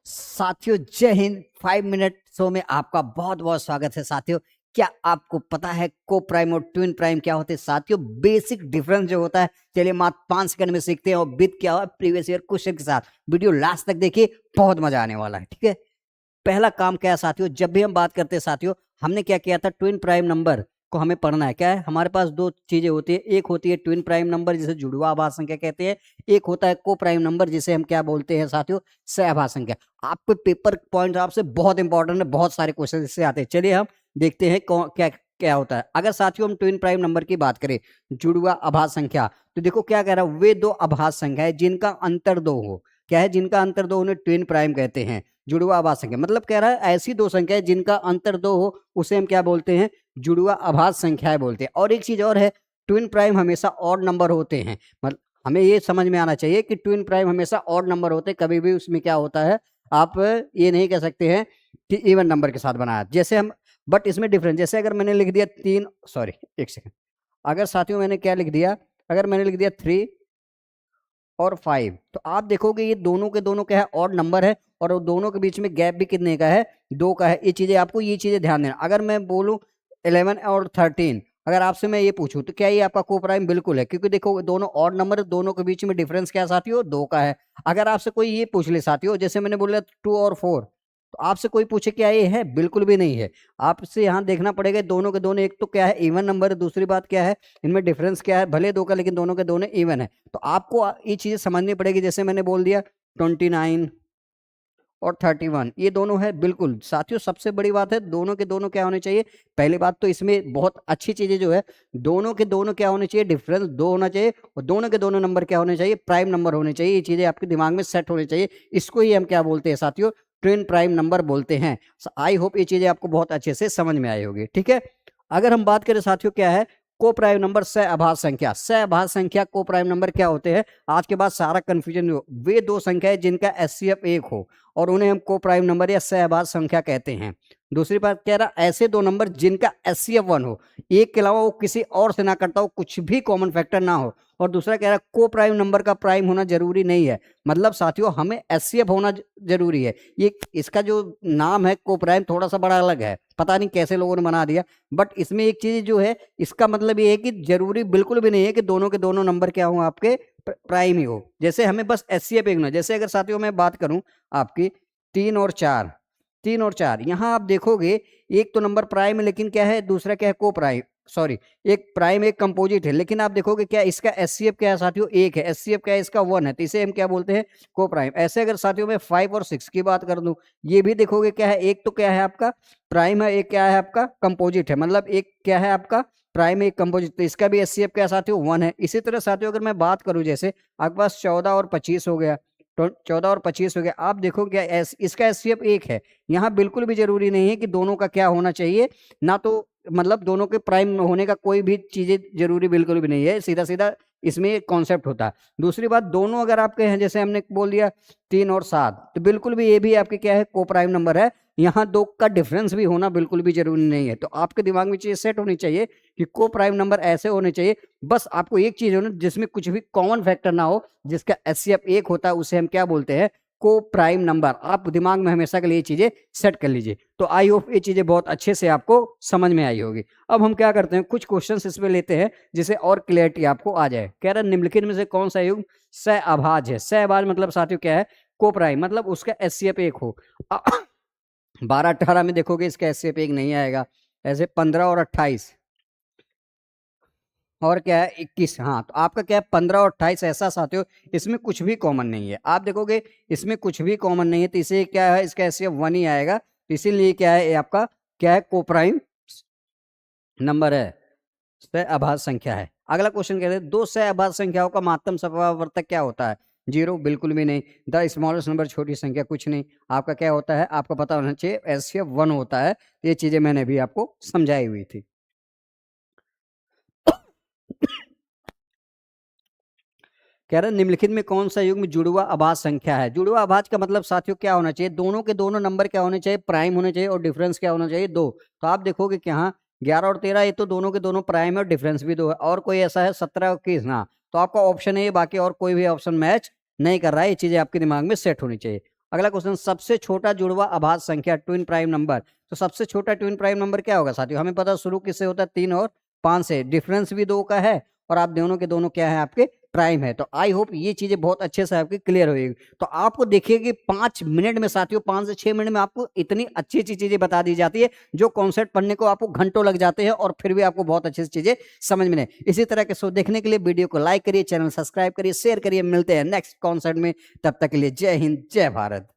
साथियों जय Hind. 5 minute show में आपका बहुत बहुत स्वागत है। साथियों क्या आपको पता है को प्राइम और ट्विन प्राइम क्या होते हैं? साथियों बेसिक डिफरेंस जो होता है चलिए मात्र 5 सेकंड में सीखते हैं और विद क्या हुआ प्रीवियस ईयर क्वेश्चन के साथ। वीडियो लास्ट तक देखिए, बहुत मजा आने वाला है। ठीक है, पहला काम क्या है साथियों, जब भी हम बात करते हैं साथियों हमने क्या किया था, ट्विन प्राइम नंबर को हमें पढ़ना है। क्या है हमारे पास दो चीजें होती है, एक होती है ट्विन प्राइम नंबर जिसे जुड़वा आभास संख्या कहते हैं, एक होता है को प्राइम नंबर जिसे हम क्या बोलते हैं साथियों, सहआभास संख्या। आपके पेपर पॉइंट आपसे बहुत इंपॉर्टेंट है, बहुत सारे क्वेश्चन इससे आते हैं। चलिए हम देखते हैं क्या क्या होता है। अगर साथियों हम ट्विन प्राइम नंबर की बात करें, जुड़वा आभास संख्या, तो देखो क्या कह रहा है, वे दो आभास संख्या है जिनका अंतर दो हो। क्या है, जिनका अंतर दो उन्हें ट्विन प्राइम कहते हैं। जुड़वा आभास संख्या मतलब कह रहा है ऐसी दो संख्याएं जिनका अंतर दो हो उसे हम क्या बोलते हैं, जुड़वा आभास संख्याएं बोलते हैं। और एक चीज और है, ट्विन प्राइम हमेशा ऑड नंबर होते हैं। मतलब हमें ये समझ में आना चाहिए कि ट्विन प्राइम हमेशा ऑड नंबर होते हैं, कभी भी उसमें क्या होता है आप ये नहीं कह सकते हैं कि इवन नंबर के साथ बनाया। जैसे हम बट इसमें डिफरेंस, जैसे अगर मैंने लिख दिया तीन, सॉरी एक सेकंड, अगर साथियों मैंने क्या लिख दिया, अगर मैंने लिख दिया 3 और 5, तो आप देखोगे ये दोनों के दोनों क्या है, ऑड नंबर है, और दोनों के बीच में गैप भी कितने का है, 2 का है। ये चीजें आपको, ये चीजें ध्यान देना। अगर मैं बोलूं 11 और 13, अगर आपसे मैं ये पूछूं तो क्या ये आपका को प्राइम? बिल्कुल है, क्योंकि देखो दोनों ऑड नंबर है, दोनों के बीच में डिफरेंस क्या साथियों, 2 का है। अगर आपसे कोई ये पूछ ले साथियों, जैसे मैंने बोला 2 और 4, तो आपसे कोई पूछे क्या ये है, बिल्कुल भी नहीं है। आपसे यहाँ देखना पड़ेगा दोनों के दोनों, एक तो क्या है इवन नंबर है, दूसरी बात क्या है इनमें डिफरेंस क्या है, भले 2 का लेकिन दोनों के दोनों इवन है। तो आपको ये चीजें समझनी पड़ेगी। जैसे मैंने बोल दिया 29 और 31, ये दोनों है। बिल्कुल साथियों सबसे बड़ी बात है दोनों के दोनों क्या होने चाहिए, पहली बात तो इसमें बहुत अच्छी चीजें जो है, दोनों के दोनों क्या होने चाहिए, डिफरेंस 2 होना चाहिए, और दोनों के दोनों नंबर क्या होने चाहिए, प्राइम नंबर होने चाहिए। ये चीजें आपके दिमाग में सेट होनी चाहिए। इसको ही हम क्या बोलते हैं साथियों, ट्विन प्राइम नंबर बोलते हैं। आई होप ये चीजें आपको बहुत अच्छे से समझ में आई होगी। ठीक है, अगर हम बात करें साथियों क्या है, को प्राइम नंबर सहआभास संख्या। सहआभास संख्या को प्राइम नंबर क्या होते हैं, आज के बाद सारा कंफ्यूजन हो, वे दो संख्याएं जिनका एचसीएफ 1 हो और उन्हें हम को प्राइम नंबर या सहआभास संख्या कहते हैं। दूसरी बात कह रहा, ऐसे दो नंबर जिनका एचसीएफ 1 हो, एक के अलावा वो किसी और से ना करता हो, कुछ भी कॉमन फैक्टर ना हो। और दूसरा कह रहा को प्राइम नंबर का प्राइम होना जरूरी नहीं है। मतलब साथियों हमें एचसीएफ होना जरूरी है। ये इसका जो नाम है को प्राइम थोड़ा सा बड़ा अलग है, पता नहीं कैसे लोगों ने बना दिया, बट इसमें एक चीज जो है, इसका मतलब ये है कि जरूरी बिल्कुल भी नहीं है कि दोनों के दोनों नंबर क्या हो आपके प्राइम ही हो। जैसे हमें बस एचसीएफ एक ना, जैसे अगर साथियों मैं बात करूं आपकी 3 और 4, 3 और 4, यहाँ आप देखोगे एक तो नंबर प्राइम है लेकिन क्या है, दूसरा क्या है को प्राइम, सॉरी एक प्राइम एक कंपोजिट है, लेकिन आप देखोगे क्या इसका एचसीएफ क्या है साथियों, 1 है, एचसीएफ क्या है इसका 1 है, तो इसे हम क्या बोलते हैं, को प्राइम। ऐसे अगर साथियों मैं 5 और 6 की बात कर दूं, ये भी देखोगे क्या है, एक तो क्या है आपका प्राइम है, एक क्या है आपका कंपोजिट है, मतलब एक क्या है आपका प्राइम एक कंपोजिट, तो इसका भी एचसीएफ क्या साथियों 1 है। इसी तरह साथियों अगर मैं बात करूं, जैसे आपके पास 14 और 25 हो गया, तो 14 और 25 हो गया, आप देखो क्या इसका एचसीएफ 1 है। यहाँ बिल्कुल भी जरूरी नहीं है कि दोनों का क्या होना चाहिए, ना तो मतलब दोनों के प्राइम होने का कोई भी चीजें जरूरी बिल्कुल भी नहीं है, सीधा सीधा इसमें कॉन्सेप्ट होता है। दूसरी बात, दोनों अगर आपके हैं, जैसे हमने बोल दिया 3 और 7, तो बिल्कुल भी ये भी आपके क्या है को प्राइम नंबर है। यहाँ 2 का डिफरेंस भी होना बिल्कुल भी जरूरी नहीं है। तो आपके दिमाग में चीज सेट होनी चाहिए कि को प्राइम नंबर ऐसे होने चाहिए, बस आपको एक चीज होना जिसमें कुछ भी कॉमन फैक्टर ना हो, जिसका एचसीएफ 1 होता है, उसे हम क्या बोलते हैं, को प्राइम नंबर। आप दिमाग में हमेशा के लिए ये चीजें सेट कर लीजिए। तो आई होप ये चीजें बहुत अच्छे से आपको समझ में आई होगी। अब हम क्या करते हैं, कुछ क्वेश्चंस इसमें लेते हैं जिसे और क्लियरिटी आपको आ जाए। कह रहा है निम्नलिखित में से कौन सा युग्म सहअभाज्य है। सहअभाज्य मतलब साथियों क्या है, को प्राइम, मतलब उसका एचसीएफ 1 हो। 12-18 में देखोगे इसका एचसीएफ 1 नहीं आएगा। ऐसे 15 और 28 और क्या है 21, हाँ तो आपका क्या है 15 और 28 ऐसा साथियों, इसमें कुछ भी कॉमन नहीं है। आप देखोगे इसमें कुछ भी कॉमन नहीं है, तो इसे क्या है, इसका एचसीएफ 1 ही आएगा। तो इसीलिए क्या है, ये आपका क्या है, कोप्राइम नंबर है, सहअभाज्य संख्या है। अगला क्वेश्चन कह रहे हैं दो सहअभाज्य संख्याओं का महत्तम समावर्तक क्या होता है। 0, बिल्कुल भी नहीं। द स्मॉलेस्ट नंबर, छोटी संख्या, कुछ नहीं। आपका क्या होता है, आपको पता होना चाहिए एचसीएफ 1 होता है। ये चीजें मैंने भी आपको समझाई हुई थी। कह रहे निम्नलिखित में कौन सा युग्म जुड़वा अभाज्य संख्या है। जुड़वा अभाज्य का मतलब साथियों क्या होना चाहिए, दोनों के दोनों नंबर क्या होने चाहिए, प्राइम होने चाहिए, और डिफरेंस क्या होना चाहिए, 2। तो आप देखोगे कि हाँ 11 और 13 ये तो दोनों के दोनों प्राइम है और डिफरेंस भी 2 है। और कोई ऐसा है 17 और 21 ना, तो आपका ऑप्शन है ये, बाकी और कोई भी ऑप्शन मैच नहीं कर रहा है। ये चीजें आपके दिमाग में सेट होनी चाहिए। अगला क्वेश्चन, सबसे छोटा जुड़वा अभाज्य संख्या ट्विन प्राइम नंबर। तो सबसे छोटा ट्विन प्राइम नंबर क्या होगा साथियों? हमें पता शुरू किससे होता है? 3 और 5 से। डिफरेंस भी 2 का है और आप दोनों के दोनों क्या है? आपके प्राइम है। तो आई होप ये चीजें बहुत अच्छे से आपकी क्लियर होगी। तो आपको देखिए कि 5 मिनट में साथियों, 5 से 6 मिनट में आपको इतनी अच्छी अच्छी चीजें बता दी जाती है, जो कॉन्सेप्ट पढ़ने को आपको घंटों लग जाते हैं और फिर भी आपको बहुत अच्छी चीजें समझ में नहीं। इसी तरह के शो देखने के लिए वीडियो को लाइक करिए, चैनल सब्सक्राइब करिए, शेयर करिए। मिलते हैं नेक्स्ट कॉन्सेप्ट में, तब तक के लिए जय हिंद, जय भारत।